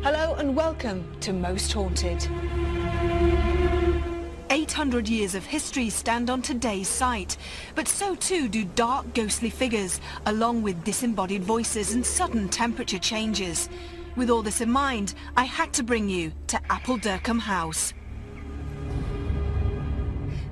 Hello and welcome to Most Haunted. 800 years of history stand on today's site, but so too do dark ghostly figures, along with disembodied voices and sudden temperature changes. With all this in mind, I had to bring you to Appuldurcombe House.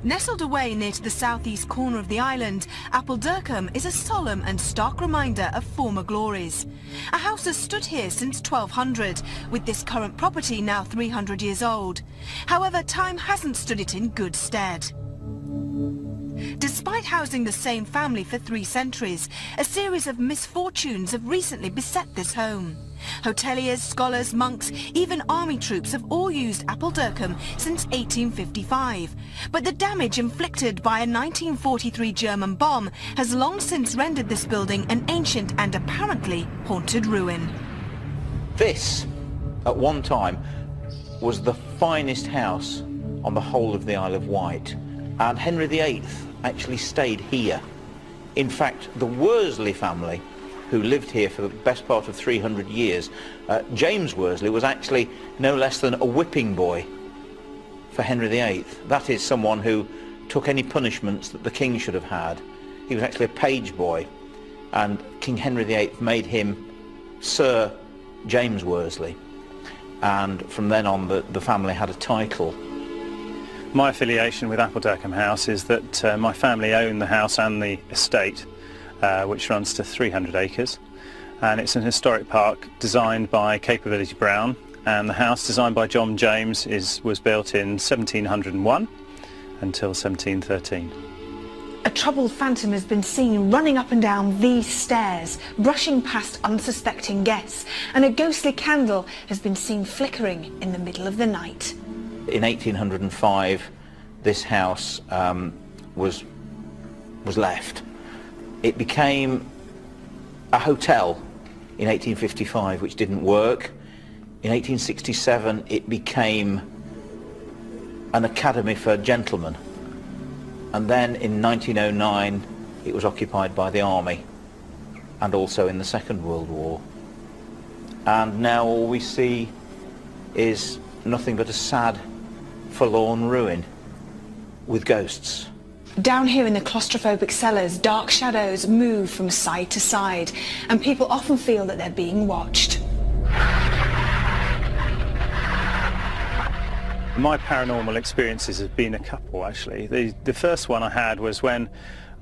Nestled away near to the southeast corner of the island, Appuldurcombe is a solemn and stark reminder of former glories. A house has stood here since 1200, with this current property now 300 years old. However, time hasn't stood it in good stead. Despite housing the same family for 3 centuries, a series of misfortunes have recently beset this home. Hoteliers, scholars, monks, even army troops have all used Appuldurcombe since 1855. But the damage inflicted by a 1943 German bomb has long since rendered this building an ancient and apparently haunted ruin. This, at one time, was the finest house on the whole of the Isle of Wight, and Henry VIII actually stayed here. In fact, the Worsley family, who lived here for the best part of 300 years, James Worsley was actually no less than a whipping boy for Henry VIII. That is someone who took any punishments that the king should have had. He was actually a page boy, and King Henry VIII made him Sir James Worsley, and from then on the family had a title. My affiliation with Appuldurcombe House is that my family own the house and the estate, which runs to 300 acres, and it's an historic park designed by Capability Brown, and the house, designed by John James, was built in 1701 until 1713. A troubled phantom has been seen running up and down these stairs, brushing past unsuspecting guests, and a ghostly candle has been seen flickering in the middle of the night. In 1805, this house was left. It became a hotel in 1855, which didn't work. In 1867, it became an academy for gentlemen. And then in 1909, it was occupied by the army, and also in the Second World War. And now all we see is nothing but a sad, forlorn ruin with ghosts. Down here in the claustrophobic cellars, dark shadows move from side to side, and people often feel that they're being watched. My paranormal experiences have been a couple, actually. The first one I had was when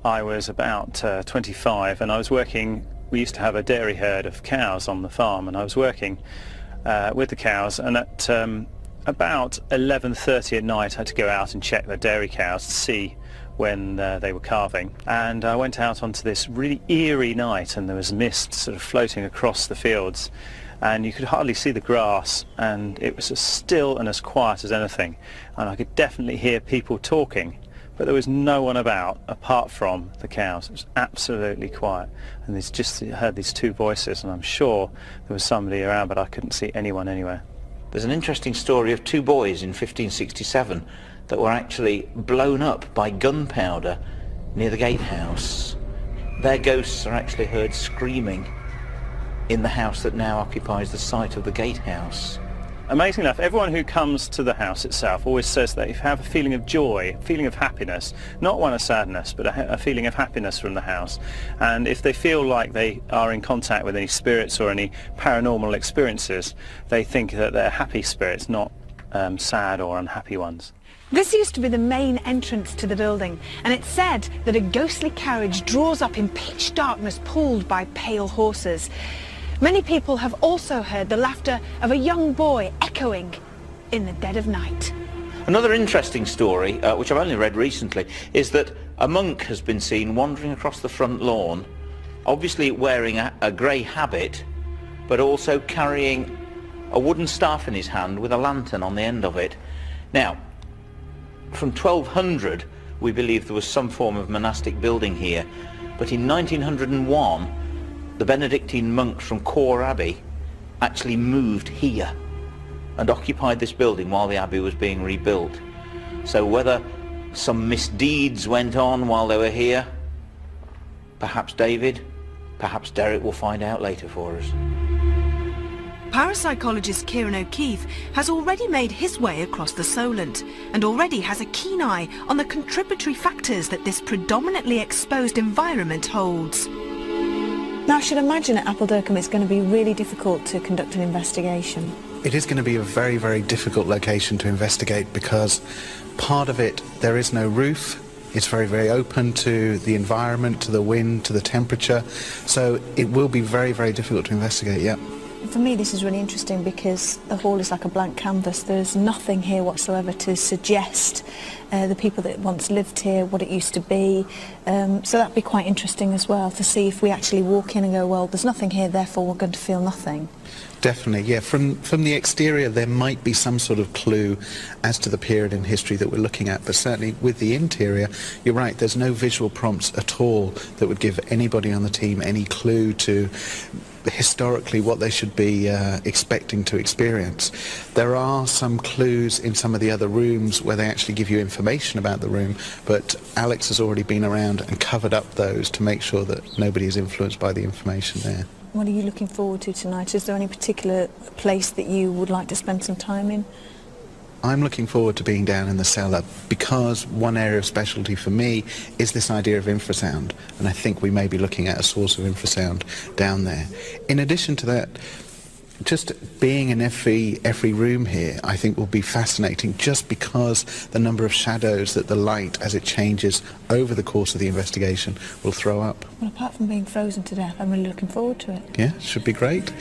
I was about 25, and I was working. We used to have a dairy herd of cows on the farm, and I was working with the cows, and at about 11:30 at night I had to go out and check the dairy cows to see when they were calving, and I went out onto this really eerie night, and there was mist sort of floating across the fields, and you could hardly see the grass, and it was as still and as quiet as anything, and I could definitely hear people talking, but there was no one about apart from the cows. It was absolutely quiet, and I just heard these 2 voices, and I'm sure there was somebody around, but I couldn't see anyone anywhere. There's an interesting story of 2 boys in 1567 that were actually blown up by gunpowder near the gatehouse. Their ghosts are actually heard screaming in the house that now occupies the site of the gatehouse. Amazing enough, everyone who comes to the house itself always says that if you have a feeling of joy, a feeling of happiness, not one of sadness, but a feeling of happiness from the house, and if they feel like they are in contact with any spirits or any paranormal experiences, they think that they're happy spirits, not sad or unhappy ones. This used to be the main entrance to the building, and it's said that a ghostly carriage draws up in pitch darkness pulled by pale horses. Many people have also heard the laughter of a young boy echoing in the dead of night. Another interesting story, which I've only read recently, is that a monk has been seen wandering across the front lawn, obviously wearing a grey habit, but also carrying a wooden staff in his hand with a lantern on the end of it. Now, from 1200, we believe there was some form of monastic building here, but in 1901, the Benedictine monks from Cor Abbey actually moved here and occupied this building while the abbey was being rebuilt. So whether some misdeeds went on while they were here, perhaps David, perhaps Derek will find out later for us. Parapsychologist Kieran O'Keefe has already made his way across the Solent and already has a keen eye on the contributory factors that this predominantly exposed environment holds. Now, I should imagine at Appuldurcombe it's going to be really difficult to conduct an investigation. It is going to be a very, very difficult location to investigate because part of it, there is no roof. It's very, very open to the environment, to the wind, to the temperature. So it will be very, very difficult to investigate, yeah. For me, this is really interesting because the hall is like a blank canvas. There's nothing here whatsoever to suggest the people that once lived here, what it used to be. So that'd be quite interesting as well to see if we actually walk in and go, well, there's nothing here, therefore we're going to feel nothing. Definitely, yeah. From the exterior, there might be some sort of clue as to the period in history that we're looking at, but certainly with the interior, you're right, there's no visual prompts at all that would give anybody on the team any clue to historically what they should be expecting to experience. There are some clues in some of the other rooms where they actually give you information about the room, but Alex has already been around and covered up those to make sure that nobody is influenced by the information there. What are you looking forward to tonight? Is there any particular place that you would like to spend some time in? I'm looking forward to being down in the cellar because one area of specialty for me is this idea of infrasound, and I think we may be looking at a source of infrasound down there. In addition to that, just being in every room here I think will be fascinating just because the number of shadows that the light as it changes over the course of the investigation will throw up. Well, apart from being frozen to death, I'm really looking forward to it. Yeah, should be great.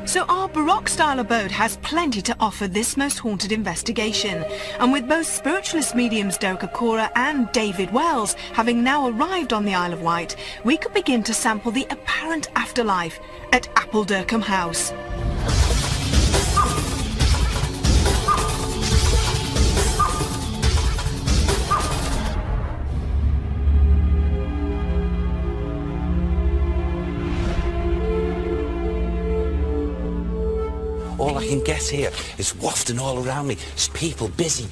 So our Baroque-style abode has plenty to offer this most haunted investigation. And with both spiritualist mediums Doka Cora and David Wells having now arrived on the Isle of Wight, we could begin to sample the apparent afterlife at Appuldurcombe House. All I can get here is wafting all around me. It's people, busy,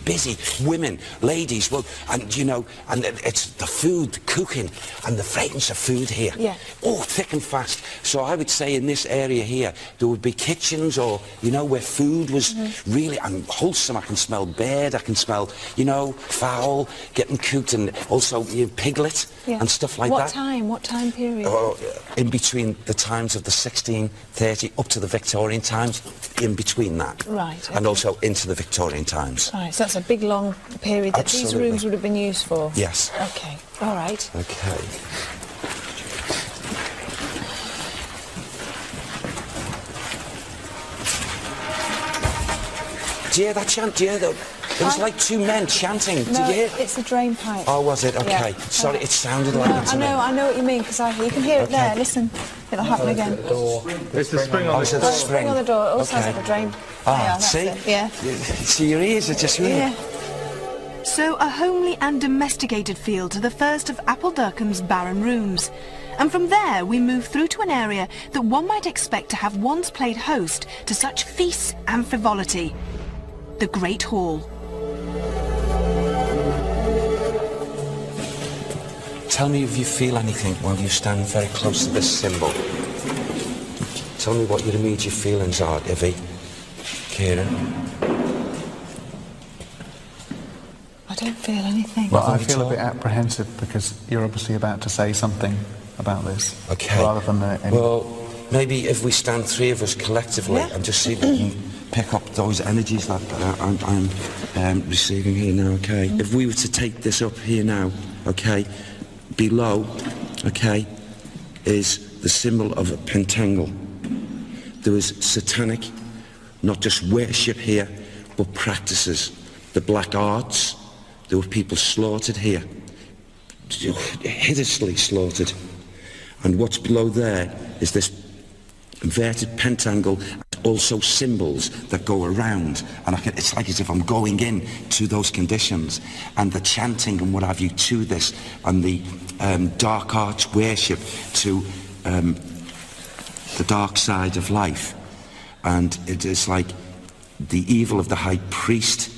women, ladies, well, and you know, and it's the food, the cooking, and the fragrance of food here. Yeah. Oh, thick and fast. So I would say in this area here, there would be kitchens or, you know, where food was really wholesome. I can smell bird, I can smell, you know, fowl getting cooked, and also piglet and stuff like that. What time period? Oh, in between the times of the 1630 up to the Victorian times. In between that. Right. Okay. And also into the Victorian times. Right, so that's a big long period that Absolutely. these rooms would have been used for? Yes. Okay, all right. Okay. Do you hear that chant? Do you hear that? It was like two men chanting. Did No, you hear? it's a drain pipe. Oh, was it? Okay. Yeah. Sorry, it sounded No, like it to me. I know what you mean, because you can hear it there. Listen, it'll happen again. It's the spring on the It's a door. Spring on the door. It all sounds like a drain. Ah, that's see? it. Yeah. See, your ears are just really... Yeah. So a homely and domesticated feel to the first of Appuldurcombe's barren rooms. And from there we move through to an area that one might expect to have once played host to such feasts and frivolity. The Great Hall. Tell me if you feel anything while you stand very close to this symbol. Tell me what your immediate feelings are, Ivy. Kieran. I don't feel anything. Well, I feel a bit apprehensive because you're obviously about to say something about this. Okay. Rather than Well, maybe if we stand three of us collectively and just see if we can pick up those energies that I'm receiving here now, okay? If we were to take this up here now, okay, below, okay, is the symbol of a pentacle. There was satanic, not just worship here, but practices. The black arts, there were people slaughtered here, hideously slaughtered. And what's below there is this inverted pentacle, also symbols that go around, and it's like as if I'm going in to those conditions, and the chanting and what have you to this, and the dark arts worship to the dark side of life. And it is like the evil of the high priest,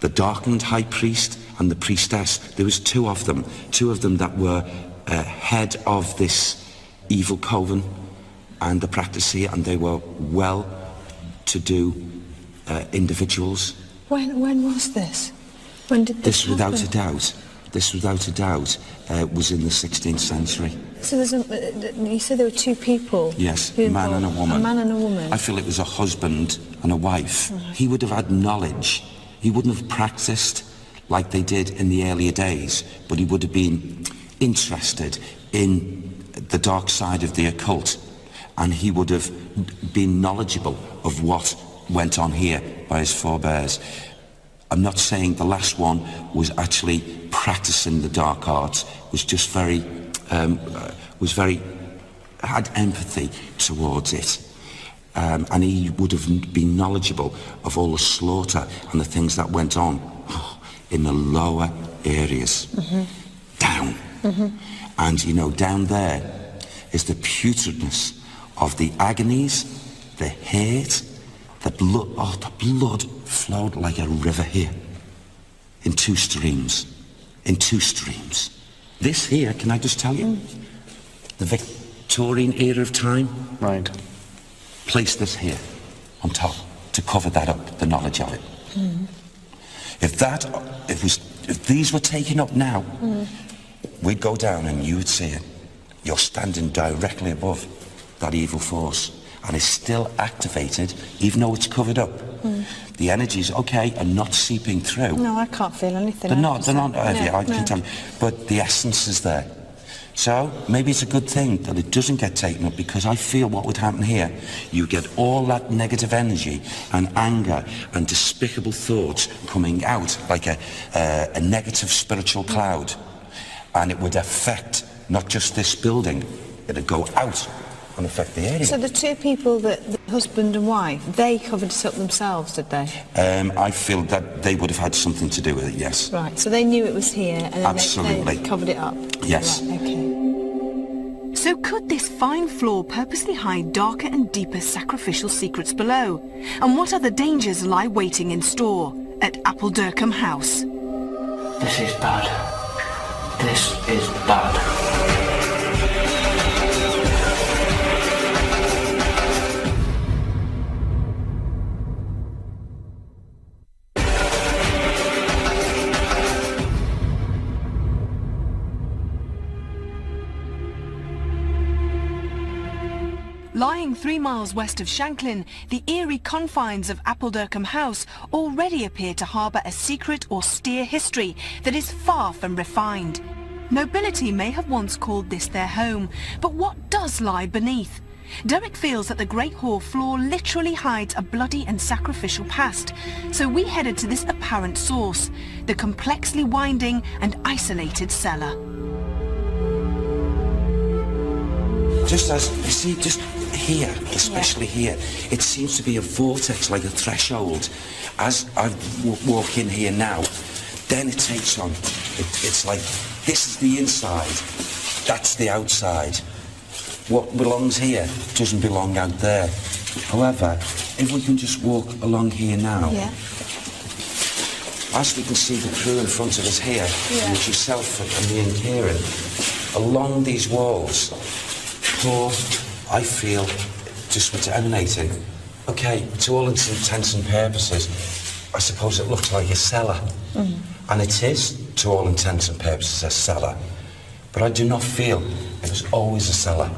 the darkened high priest, and the priestess. There was two of them that were head of this evil coven, and the practice here, and they were well-to-do individuals. When was this? When did this happen? Without a doubt, was in the 16th century. So you said there were two people? Yes, a man and a woman. A man and a woman? I feel it was a husband and a wife. Right. He would have had knowledge. He wouldn't have practiced like they did in the earlier days, but he would have been interested in the dark side of the occult, and he would have been knowledgeable of what went on here by his forebears. I'm not saying the last one was actually practicing the dark arts, was just had empathy towards it. And he would have been knowledgeable of all the slaughter and the things that went on in the lower areas. Down. And you know, down there is the putridness of the agonies, the hate, the blood. Oh, the blood flowed like a river here, in two streams. This here, can I just tell you, the Victorian era of time. Right. Place this here on top to cover that up, the knowledge of it. If these were taken up now, we'd go down and you would see it. You're standing directly above that evil force, and it's still activated, even though it's covered up. The energies, okay, are not seeping through. No, I can't feel anything. They're not heavy, I can tell you. But the essence is there. So maybe it's a good thing that it doesn't get taken up, because I feel what would happen here, you get all that negative energy and anger and despicable thoughts coming out like a negative spiritual cloud, and it would affect not just this building, it'd go out and affect the area. So the two people, the husband and wife, they covered it up themselves, did they? I feel that they would have had something to do with it, yes. Right, so they knew it was here and then Absolutely. they covered it up? Yes. Right, okay. So could this fine floor purposely hide darker and deeper sacrificial secrets below? And what other dangers lie waiting in store at Appuldurcombe House? This is bad. This is bad. Lying 3 miles west of Shanklin, the eerie confines of Appuldurcombe House already appear to harbour a secret, austere history that is far from refined. Nobility may have once called this their home, but what does lie beneath? Derek feels that the Great Hall floor literally hides a bloody and sacrificial past, so we headed to this apparent source, the complexly winding and isolated cellar. Just as, you see, just here, especially here, it seems to be a vortex, like a threshold. As I walk in here now, then it takes on. It's like, this is the inside, that's the outside. What belongs here doesn't belong out there. However, if we can just walk along here now, as we can see the crew in front of us here, which yourself and me and Kieran, along these walls, I feel just what's emanating. Okay, to all intents and purposes, I suppose it looks like a cellar. And it is, to all intents and purposes, a cellar. But I do not feel it was always a cellar.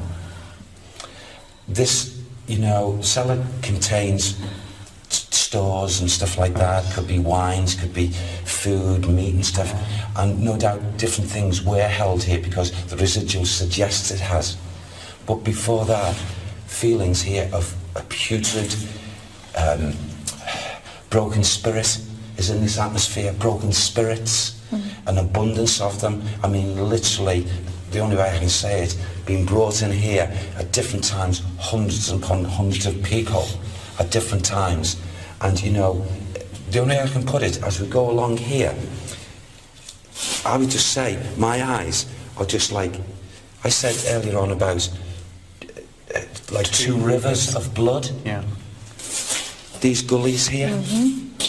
This, you know, cellar contains stores and stuff like that. Could be wines, could be food, meat and stuff. And no doubt different things were held here because the residual suggests it has. But before that, feelings here of a putrid, broken spirit is in this atmosphere. Broken spirits, an abundance of them. I mean, literally, the only way I can say it, being brought in here at different times, hundreds upon hundreds of people at different times. And, you know, the only way I can put it, as we go along here, I would just say, my eyes are just like, I said earlier on about, like two rivers of blood. Yeah. These gullies here,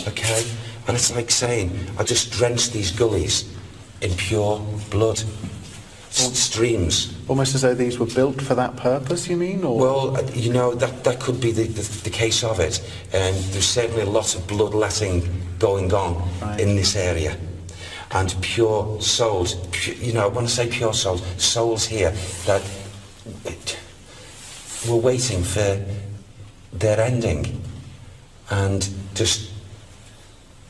okay? And it's like saying, I just drenched these gullies in pure blood. streams. Almost as though these were built for that purpose, you mean? Or? Well, you know, that could be the case of it. There's certainly a lot of bloodletting going on in this area. And pure souls, you know, when I say pure souls, souls here that were waiting for their ending and just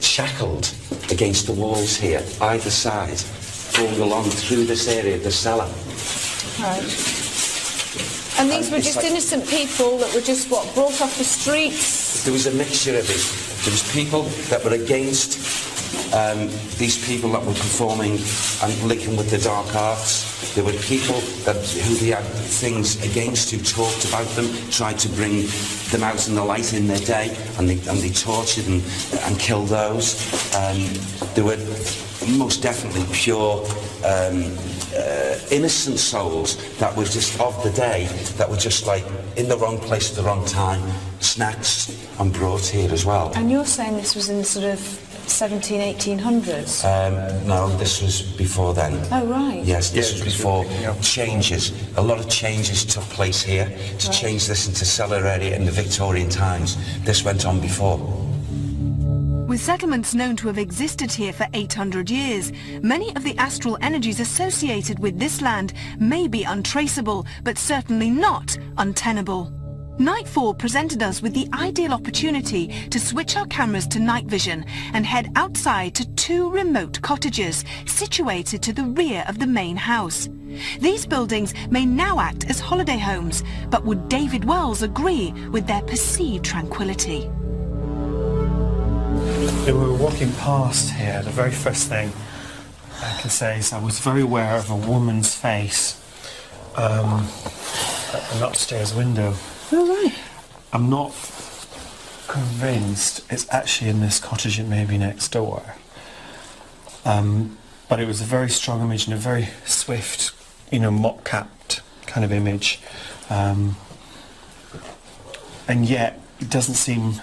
shackled against the walls here, either side, going along through this area, the cellar. Right. And these were just innocent people that were just, brought off the streets? There was a mixture of it. There was people that were against these people that were performing and linking with the dark arts. There were people who they had things against, who talked about them, tried to bring them out in the light in their day, and they tortured and killed those. There were most definitely pure innocent souls that were just of the day, that were just like in the wrong place at the wrong time, snatched and brought here as well. And you're saying this was in the sort of 1800s? No, this was before then. Oh, right. Yes, this was before changes. A lot of changes took place here to change this into cellar area in the Victorian times. This went on before. With settlements known to have existed here for 800 years, many of the astral energies associated with this land may be untraceable, but certainly not untenable. Nightfall presented us with the ideal opportunity to switch our cameras to night vision and head outside to two remote cottages situated to the rear of the main house. These buildings may now act as holiday homes, but would David Wells agree with their perceived tranquility? We were walking past here, the very first thing I can say is I was very aware of a woman's face at an upstairs window. Oh, right. I'm not convinced it's actually in this cottage, it may be next door. But it was a very strong image and a very swift, mop-capped kind of image. And yet, it doesn't seem...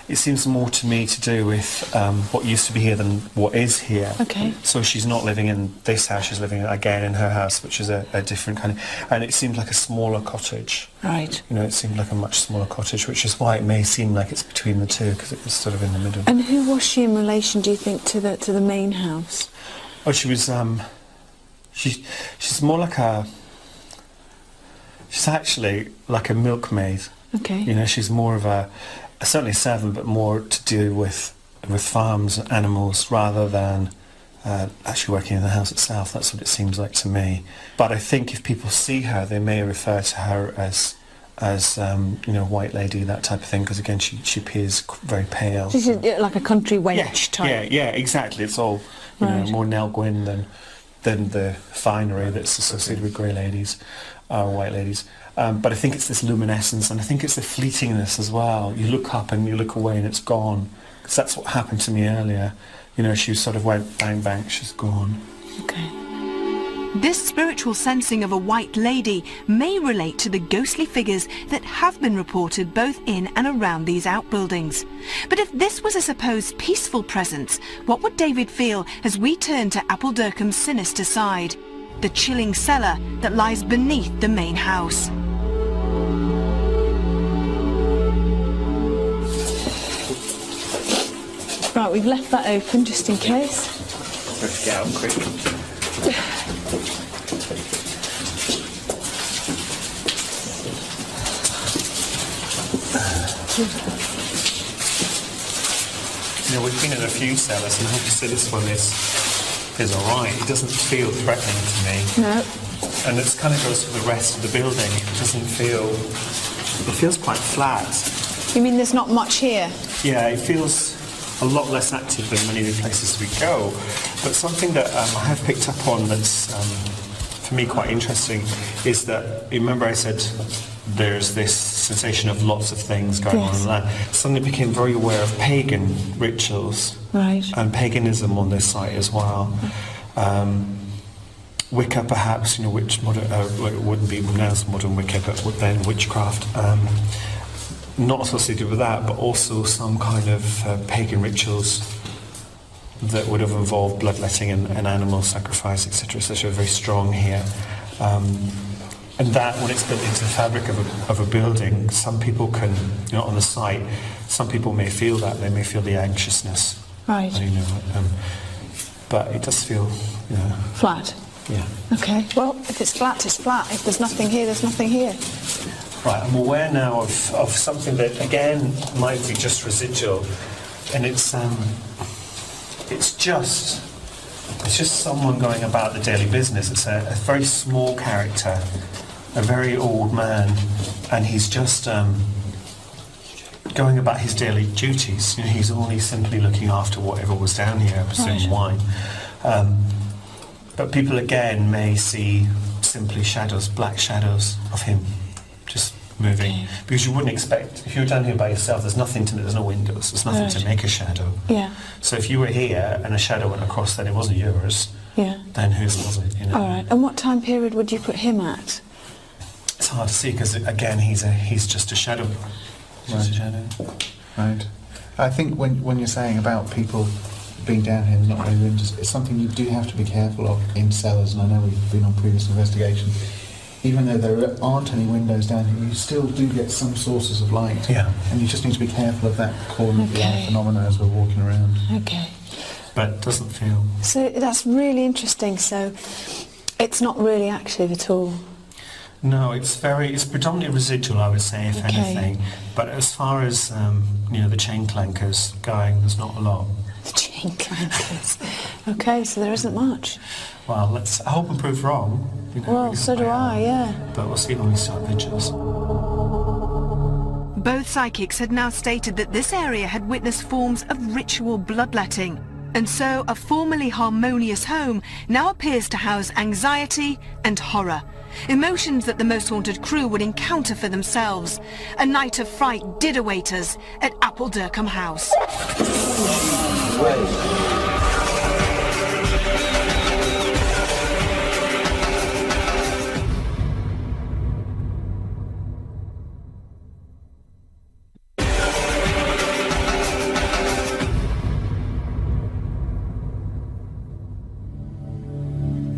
It seems more to me to do with what used to be here than what is here. Okay. So she's not living in this house, she's living again in her house, which is a different kind of... And it seemed like a smaller cottage. Right. It seemed like a much smaller cottage, which is why it may seem like it's between the two, because it was sort of in the middle. And who was she in relation, do you think, to the main house? Oh, she was... she's more like a... She's actually like a milkmaid. Okay. She's more of a... Certainly a servant, but more to do with farms and animals rather than actually working in the house itself. That's what it seems like to me. But I think if people see her, they may refer to her as white lady, that type of thing, because again, she appears very pale. She's like a country wench type. Yeah, exactly. It's all more Nell Gwyn than the finery that's associated with grey ladies or white ladies. But I think it's this luminescence, and I think it's the fleetingness as well. You look up and you look away and it's gone. Because that's what happened to me earlier. She sort of went bang bang, she's gone. Okay. This spiritual sensing of a white lady may relate to the ghostly figures that have been reported both in and around these outbuildings. But if this was a supposed peaceful presence, what would David feel as we turn to Appuldurcombe's sinister side? The chilling cellar that lies beneath the main house. Right, we've left that open just in case. Let's get out quick. We've been in a few cellars, and I have to say this one is all right. It doesn't feel threatening to me. No. And it kind of goes for the rest of the building. It doesn't feel... It feels quite flat. You mean there's not much here? Yeah, it feels a lot less active than many of the places we go. But something that I have picked up on that's, for me, quite interesting is that, remember I said there's this sensation of lots of things going on in the land. Suddenly became very aware of pagan rituals. Right. And paganism on this site as well. Wicca, perhaps, which modern, it wouldn't be now as modern Wicca, but then witchcraft. Not associated with that, but also some kind of pagan rituals that would have involved bloodletting and animal sacrifice, etc. So they're very strong here. And that, when it's built into the fabric of a building, some people can, on the site, some people may feel that. They may feel the anxiousness. Right. But it does feel, Flat? Yeah. Okay. Well, if it's flat, it's flat. If there's nothing here, there's nothing here. Right, I'm aware now of something that, again, might be just residual. And it's just someone going about the daily business. It's a very small character, a very old man, and he's just going about his daily duties. He's only simply looking after whatever was down here, I presume wine. But people again may see simply shadows, black shadows of him just moving. Because you wouldn't expect, if you were down here by yourself, there's nothing to, there's no windows, there's nothing to make a shadow. Yeah. So if you were here and a shadow went across, then it wasn't yours. Yeah. Then whose was it? All right. And what time period would you put him at? It's hard to see because again, he's just a shadow. Just a shadow. Right. I think when you're saying about people being down here and not having windows, it's something you do have to be careful of in cellars, and I know we've been on previous investigation. Even though there aren't any windows down here, you still do get some sources of light. Yeah. And you just need to be careful of that corner of the eye phenomena as we're walking around. Okay. But it doesn't feel... So that's really interesting. So it's not really active at all? No, it's predominantly residual, I would say, if anything. But as far as, the chain clankers going, there's not a lot. The chain clankers. Okay, so there isn't much. Well, I hope and prove wrong. Well, so do I, yeah. But we'll see when we start vigils. Both psychics had now stated that this area had witnessed forms of ritual bloodletting. And so a formerly harmonious home now appears to house anxiety and horror. Emotions that the Most Haunted crew would encounter for themselves. A night of fright did await us at Appuldurcombe House.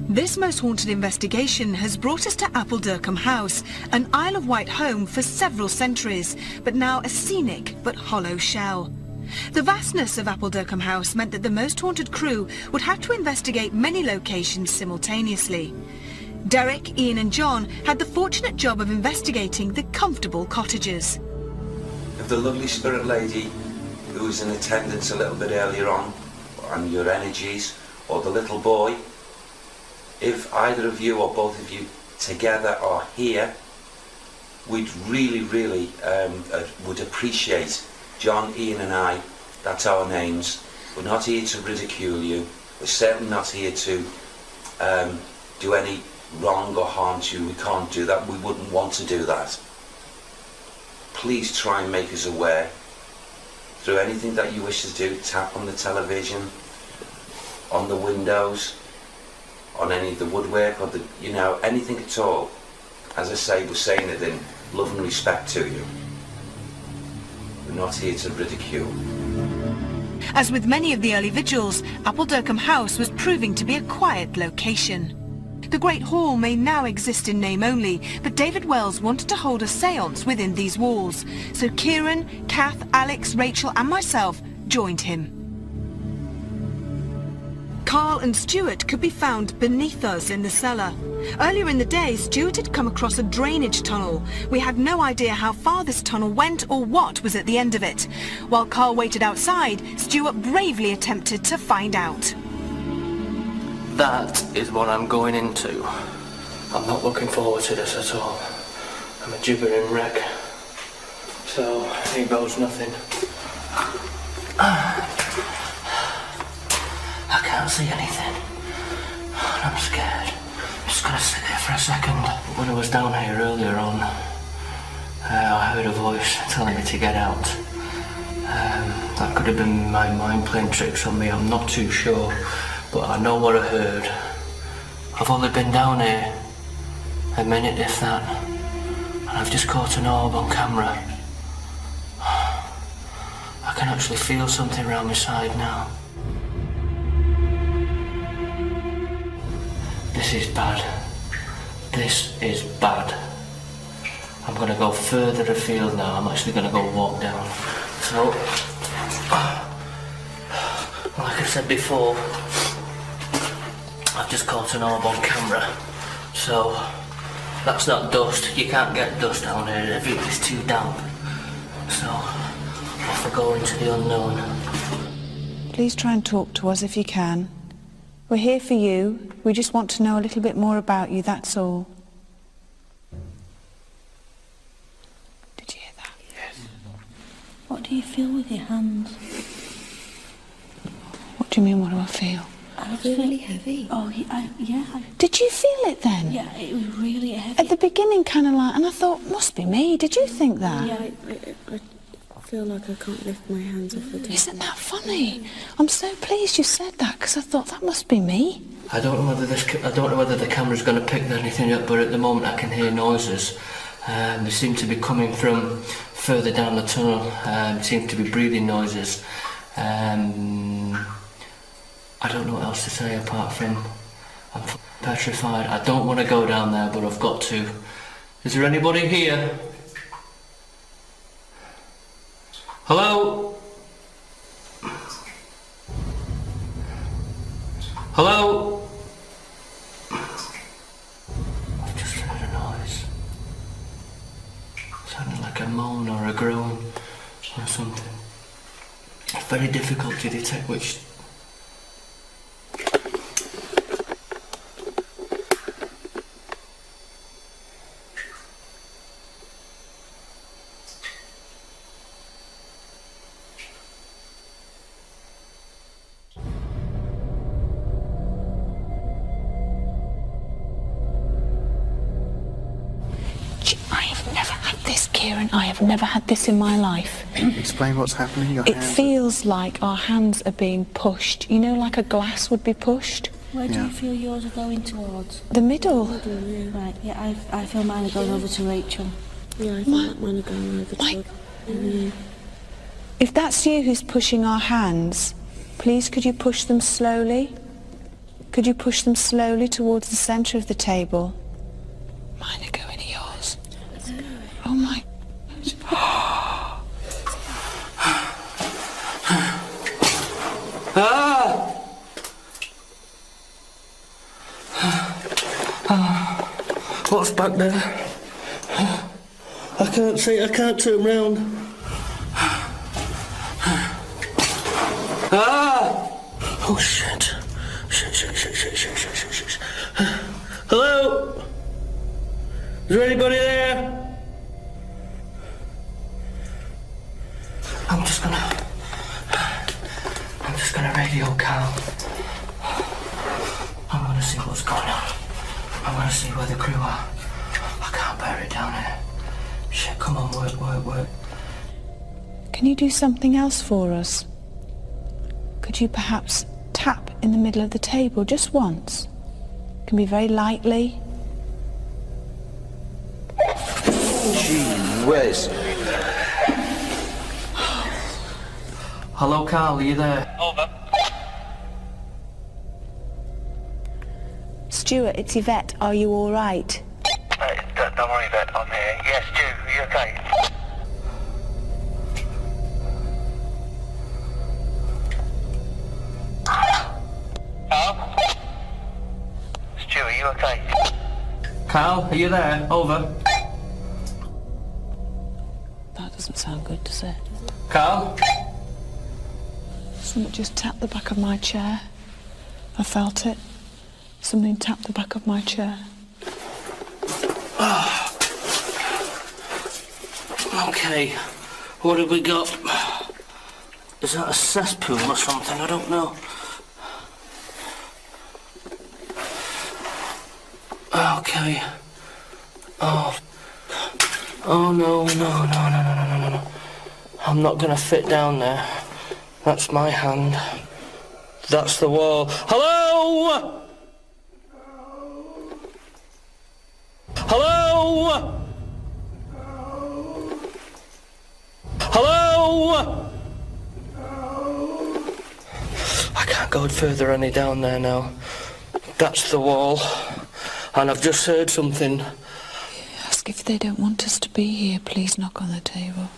This Most Haunted investigation has brought us to Appuldurcombe House, an Isle of Wight home for several centuries, but now a scenic but hollow shell. The vastness of Appuldurcombe House meant that the Most Haunted crew would have to investigate many locations simultaneously. Derek, Ian and John had the fortunate job of investigating the comfortable cottages. If the lovely spirit lady who was in attendance a little bit earlier on your energies, or the little boy, if either of you or both of you together are here, we'd really would appreciate, John, Ian and I, that's our names. We're not here to ridicule you. We're certainly not here to do any wrong or harm to you. We can't do that. We wouldn't want to do that. Please try and make us aware through anything that you wish to do. Tap on the television, on the windows, on any of the woodwork, or anything at all. As I say, we're saying it in love and respect to you. We're not here to ridicule. As with many of the early vigils, Appuldurcombe House was proving to be a quiet location. The Great Hall may now exist in name only, but David Wells wanted to hold a séance within these walls, so Kieran, Kath, Alex, Rachel and myself joined him. Carl and Stuart could be found beneath us in the cellar. Earlier in the day, Stuart had come across a drainage tunnel. We had no idea how far this tunnel went or what was at the end of it. While Carl waited outside, Stuart bravely attempted to find out. That is what I'm going into. I'm not looking forward to this at all. I'm a gibbering wreck. So, here goes nothing. I can't see anything. I'm scared. I'm just gonna sit there for a second. When I was down here earlier on, I heard a voice telling me to get out. That could have been my mind playing tricks on me, I'm not too sure. But I know what I heard. I've only been down here a minute, if that. And I've just caught an orb on camera. I can actually feel something around my side now. This is bad. This is bad. I'm going to go further afield now. I'm actually going to go walk down. So, like I said before, I've just caught an orb on camera. So, that's not dust. You can't get dust down here. Everything's too damp. So, off I go into the unknown. Please try and talk to us if you can. We're here for you. We just want to know a little bit more about you, that's all. Did you hear that? Yes. What do you feel with your hands? What do you mean, what do I feel? I feel really heavy. Oh, yeah. Did you feel it then? Yeah, it was really heavy. At the beginning, kind of like, and I thought, must be me. Did you think that? Yeah, I feel like I can't lift my hands off the table. Isn't that funny? I'm so pleased you said that, because I thought that must be me. I don't know whether the camera's going to pick anything up, but at the moment I can hear noises. They seem to be coming from further down the tunnel. Seem to be breathing noises. I don't know what else to say apart from I'm petrified. I don't want to go down there, but I've got to. Is there anybody here? Hello? Hello? I've just heard a noise. Sounded like a moan or a groan or something. It's very difficult to detect which. Kieran, I have never had this in my life. Explain what's happening. Your It hands feels like our hands are being pushed. You know, like a glass would be pushed? Where do you feel yours are going towards? The middle. Right, yeah, I feel mine are going over to Rachel. Yeah, I feel like mine are going over to her. If that's you who's pushing our hands, please could you push them slowly? Could you push them slowly towards the centre of the table? Mine are going to yours. Oh my. What's back there? I can't see, I can't turn round. Oh shit. Shit. Hello? Is there anybody there? I'm just gonna radio Cal. I'm gonna see what's going on. I'm gonna see where the crew are. I can't bear it down here. Shit, come on, work. Can you do something else for us? Could you perhaps tap in the middle of the table just once? It can be very lightly. Gee whiz. Hello, Carl, are you there? Over. Stuart, it's Yvette. Are you all right? Don't worry, Yvette, I'm here. Yes, Stu, are you okay? Hello? Stu, are you okay? Carl, are you there? Over. That doesn't sound good, does it? Carl? Something just tapped the back of my chair. I felt it. Something tapped the back of my chair. Okay, what have we got? Is that a cesspool or something? I don't know. Okay. Oh no. I'm not gonna fit down there. That's my hand. That's the wall. Hello? Hello? Hello? I can't go further any down there now. That's the wall. And I've just heard something. Ask if they don't want us to be here. Please knock on the table.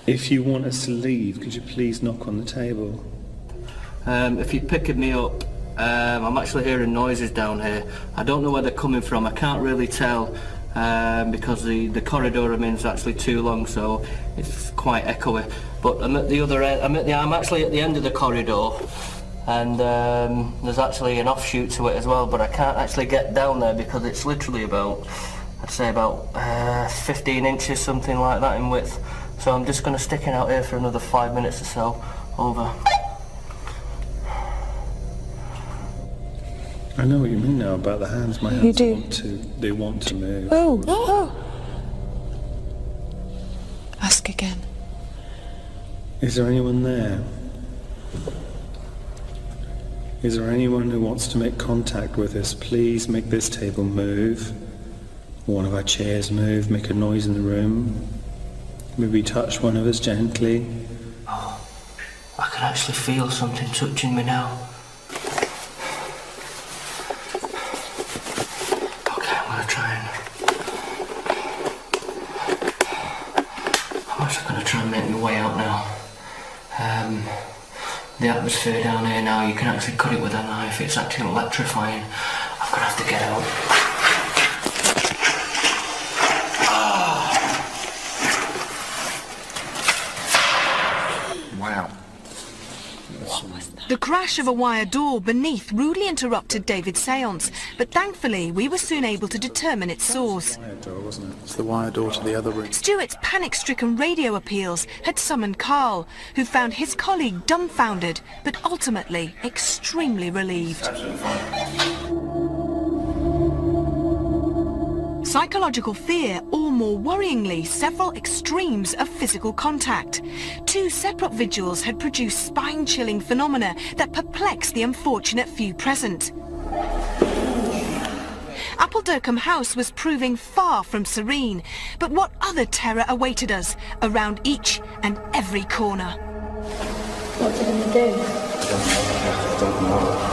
If you want us to leave, could you please knock on the table? If you're picking me up, I'm actually hearing noises down here. I don't know where they're coming from. I can't really tell because the corridor I'm in is actually too long, so it's quite echoey. But I'm at the other end. I'm actually at the end of the corridor, and there's actually an offshoot to it as well. But I can't actually get down there because it's literally about, I'd say about 15 inches, something like that in width. So I'm just going to stick it out here for another 5 minutes or so. Over. I know what you mean now about the hands. My hands they want to move. Oh. Ask again. Is there anyone there? Is there anyone who wants to make contact with us? Please make this table move. One of our chairs move, make a noise in the room. Maybe touch one of us gently. Oh, I can actually feel something touching me now. Okay, I'm gonna try and... I'm actually gonna try and make my way out now. The atmosphere down here now, you can actually cut it with a knife. It's actually electrifying. I'm gonna have to get out. Wow. The crash of a wire door beneath rudely interrupted David's séance, but thankfully we were soon able to determine its source. Wire door, wasn't it? It's the wire door to the other room. Stuart's panic-stricken radio appeals had summoned Carl, who found his colleague dumbfounded, but ultimately extremely relieved. Psychological fear, or more worryingly, several extremes of physical contact. Two separate vigils had produced spine-chilling phenomena that perplexed the unfortunate few present. Appuldurcombe House was proving far from serene, but what other terror awaited us around each and every corner? What's it going to do? I don't know.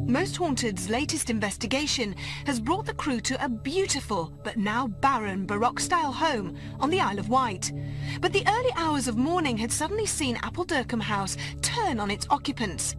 Most Haunted's latest investigation has brought the crew to a beautiful but now barren Baroque-style home on the Isle of Wight. But the early hours of morning had suddenly seen Appuldurcombe House turn on its occupants.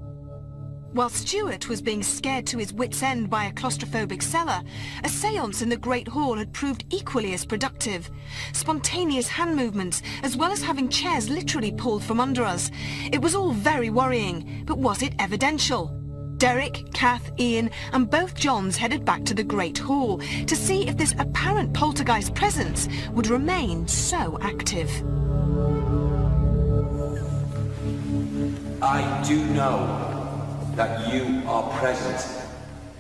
While Stuart was being scared to his wits' end by a claustrophobic cellar, a séance in the Great Hall had proved equally as productive. Spontaneous hand movements, as well as having chairs literally pulled from under us. It was all very worrying, but was it evidential? Derek, Kath, Ian and both Johns headed back to the Great Hall to see if this apparent poltergeist presence would remain so active. I do know that you are present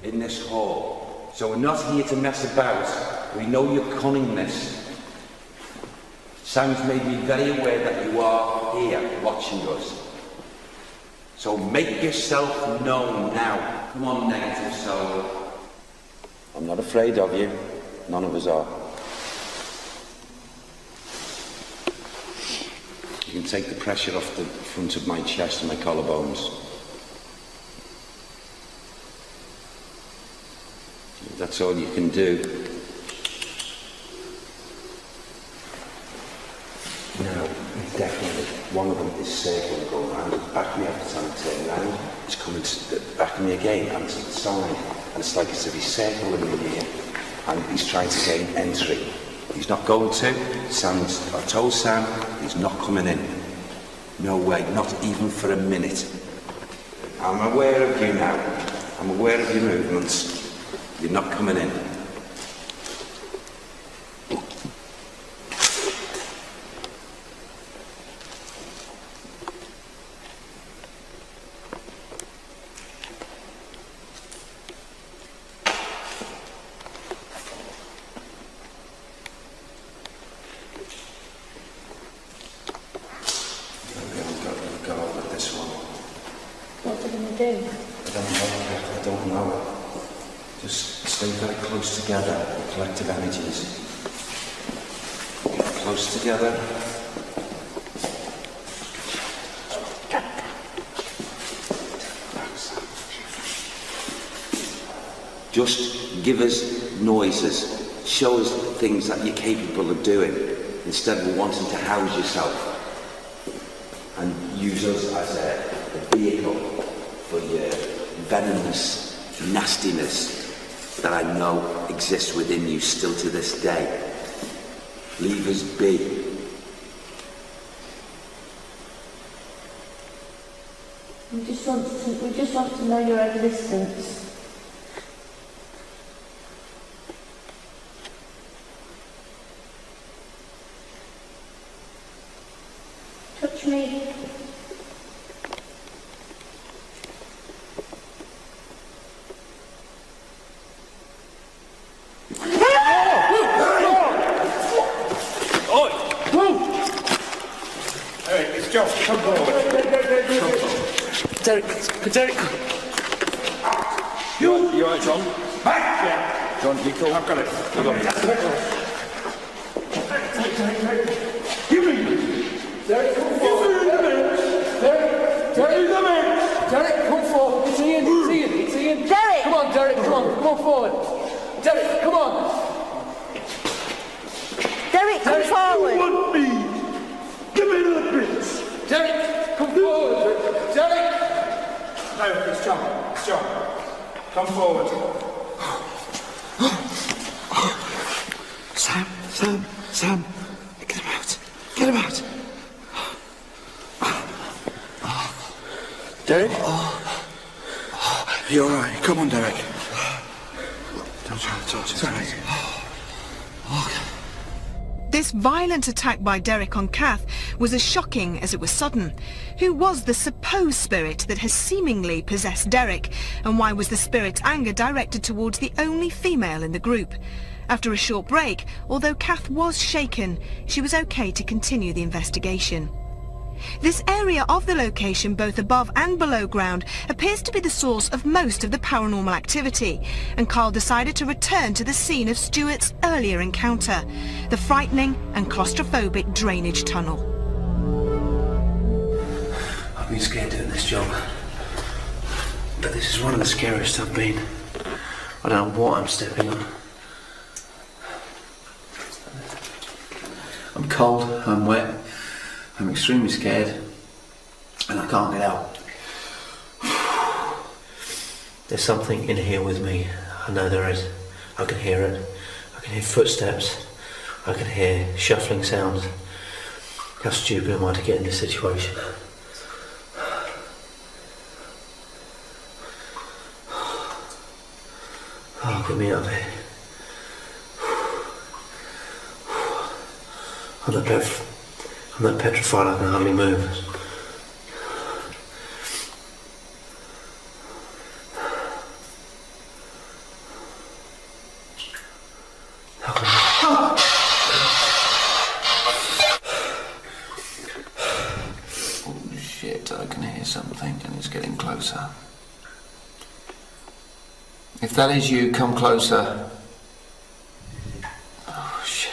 in this hall. So we're not here to mess about. We know your cunningness. Sounds made me very aware that you are here watching us. So make yourself known now. Come on, negative soul. I'm not afraid of you. None of us are. You can take the pressure off the front of my chest and my collarbones. That's all you can do. No, definitely. One of them is circling, going around, back of me every time I turn around. It's coming to the back of me again, and it's at the side. And it's like as if he's circling me here, and he's trying to gain entry. He's not going to. Sam's, I told Sam, he's not coming in. No way, not even for a minute. I'm aware of you now. I'm aware of your movements. You're not coming in. do? I don't know. Just stay very close together, the collective energies. Close together. Just give us noises. Show us things that you're capable of doing instead of wanting to house yourself. And use us as a vehicle for your venomous nastiness that I know exists within you still to this day. Leave us be. We just want to know your existence. Touch me. It's John. Come forward. Derek. You alright, John? Back! Yeah. John, you cool? I've got it. You got it. Give me! Derek, come forward. Derek, come forward. It's Ian. Derek! Come on, Derek, come on forward. Derek, come on. Derek, come forward. You want me? Give me the bits. Derek, come forward. Derek! No, it's John. Come forward. Sam, get him out. Derek? You're alright, come on, Derek. Don't try to touch him. This violent attack by Derek on Kath was as shocking as it was sudden. Who was the supposed spirit that has seemingly possessed Derek, and why was the spirit's anger directed towards the only female in the group? After a short break, although Kath was shaken, she was okay to continue the investigation. This area of the location, both above and below ground, appears to be the source of most of the paranormal activity, and Carl decided to return to the scene of Stuart's earlier encounter, the frightening and claustrophobic drainage tunnel. I've been scared doing this job, but this is one of the scariest I've been. I don't know what I'm stepping on. I'm cold, I'm wet, I'm extremely scared, and I can't get out. There's something in here with me. I know there is. I can hear it. I can hear footsteps. I can hear shuffling sounds. How stupid am I to get in this situation? Oh, get me out of here. I'm that petrified I can hardly move. Oh shit, I can hear something and it's getting closer. If that is you, come closer. Oh shit.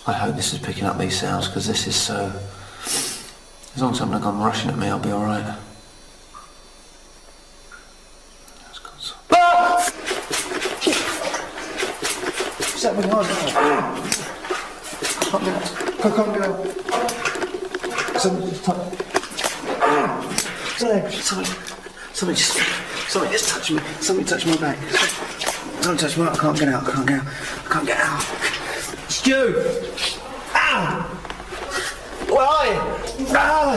I hope this is picking up these sounds, because this is so... As long as I'm not gone rushing at me, I'll be alright. What's that with yours? I can't get out. Something just touched me. Something touched my back. Something touched me. I can't get out. Stu! Ow! Where are you? Ow!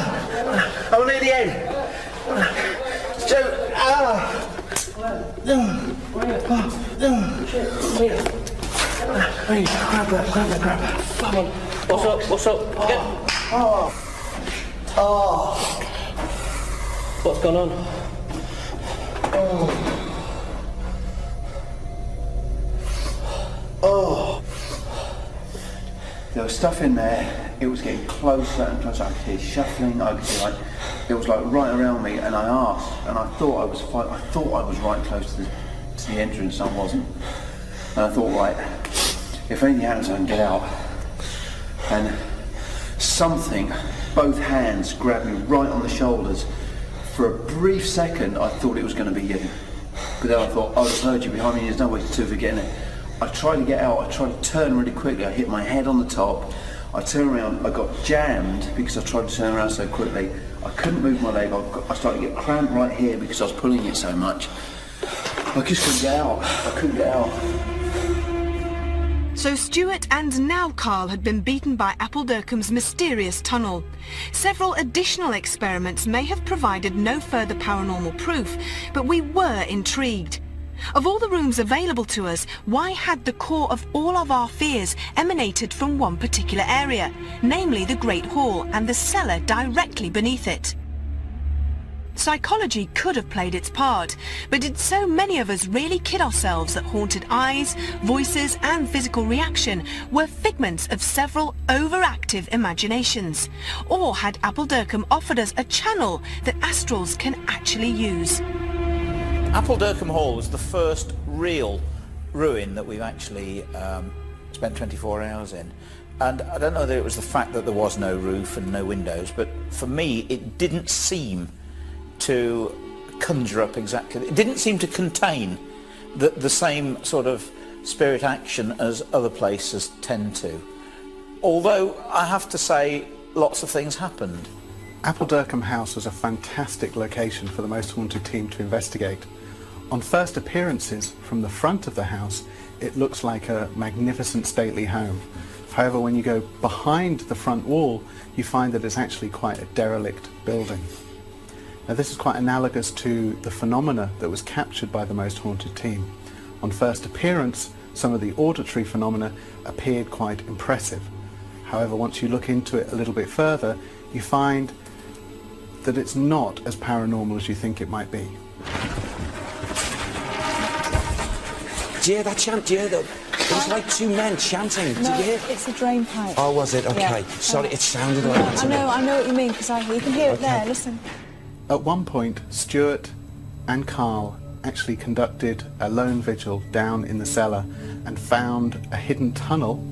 I'm near the end. Stu! Ow! Grab that. Come on. What's up? What's going on? There was stuff in there. It was getting closer and closer. I could hear shuffling. I could hear it was like right around me, and I asked, and I thought I was right close to the entrance, and I wasn't. And I thought, right, if anything happens, I can get out. And something, both hands grabbed me right on the shoulders. For a brief second, I thought it was going to be you. But then I thought, I've heard you behind me, there's no way to get in it. I tried to get out, I tried to turn really quickly, I hit my head on the top. I turned around, I got jammed because I tried to turn around so quickly. I couldn't move my leg, I started to get cramped right here because I was pulling it so much. I just couldn't get out, I couldn't get out. So Stuart and now Carl had been beaten by Appuldurcombe's mysterious tunnel. Several additional experiments may have provided no further paranormal proof, but we were intrigued. Of all the rooms available to us, why had the core of all of our fears emanated from one particular area, namely the Great Hall and the cellar directly beneath it? Psychology could have played its part, but did so many of us really kid ourselves that haunted eyes, voices and physical reaction were figments of several overactive imaginations? Or had Appuldurcombe offered us a channel that astrals can actually use? Appuldurcombe Hall was the first real ruin that we've actually spent 24 hours in. And I don't know whether it was the fact that there was no roof and no windows, but for me it didn't seem to conjure up exactly, it didn't seem to contain the same sort of spirit action as other places tend to. Although I have to say lots of things happened. Appuldurcombe House was a fantastic location for the Most Haunted team to investigate. On first appearances from the front of the house, it looks like a magnificent stately home. However, when you go behind the front wall, you find that it's actually quite a derelict building. Now, this is quite analogous to the phenomena that was captured by the Most Haunted team. On first appearance, some of the auditory phenomena appeared quite impressive. However, once you look into it a little bit further, you find that it's not as paranormal as you think it might be. Do you hear that chant? Do you hear that? It was like two men chanting. No, Did you hear? it's a drain pipe. Oh, was it? Okay. Yeah. Sorry, it sounded like that to me. I know what you mean, because you can hear it there, listen. At one point, Stuart and Carl actually conducted a lone vigil down in the cellar and found a hidden tunnel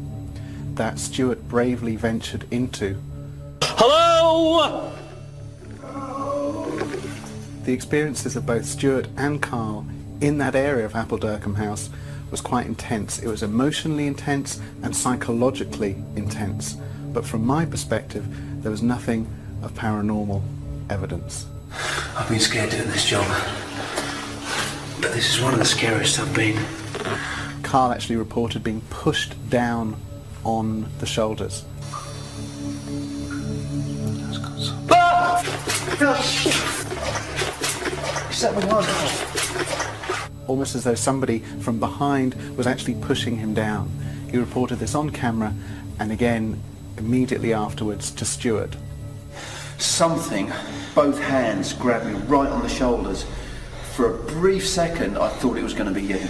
that Stuart bravely ventured into. Hello? The experiences of both Stuart and Carl in that area of Appuldurcombe House was quite intense. It was emotionally intense and psychologically intense. But from my perspective, there was nothing of paranormal evidence. I've been scared doing this job, but this is one of the scariest I've been. Carl actually reported being pushed down on the shoulders. Almost as though somebody from behind was actually pushing him down. He reported this on camera and again immediately afterwards to Stuart. Something, both hands grabbed me right on the shoulders. For a brief second, I thought it was going to be you.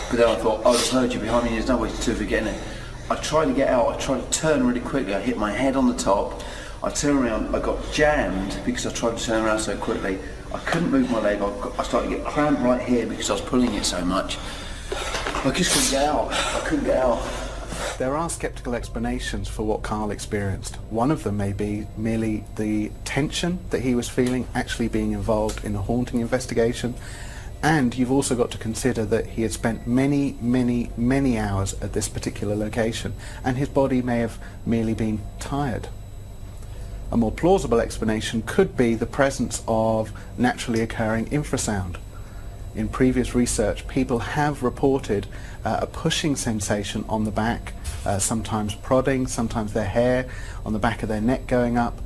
But then I thought, I've heard you behind me, there's no way to get in it. I tried to get out, I tried to turn really quickly, I hit my head on the top. I turned around, I got jammed because I tried to turn around so quickly. I couldn't move my leg, I started to get cramped right here because I was pulling it so much. I just couldn't get out, I couldn't get out. There are sceptical explanations for what Carl experienced. One of them may be merely the tension that he was feeling actually being involved in a haunting investigation. And you've also got to consider that he had spent many, many, many hours at this particular location, and his body may have merely been tired. A more plausible explanation could be the presence of naturally occurring infrasound. In previous research, people have reported a pushing sensation on the back, sometimes prodding, sometimes their hair on the back of their neck going up,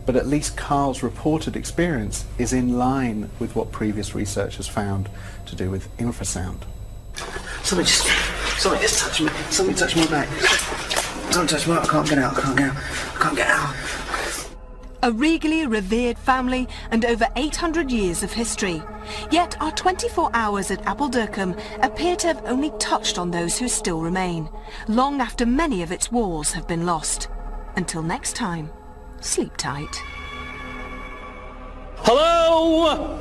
but at least Carl's reported experience is in line with what previous research has found to do with infrasound. Something just touched me, something touched my back. Something touched my back, I can't get out, I can't get out. A regally revered family and over 800 years of history. Yet our 24 hours at Appuldurcombe appear to have only touched on those who still remain, long after many of its walls have been lost. Until next time, sleep tight. Hello?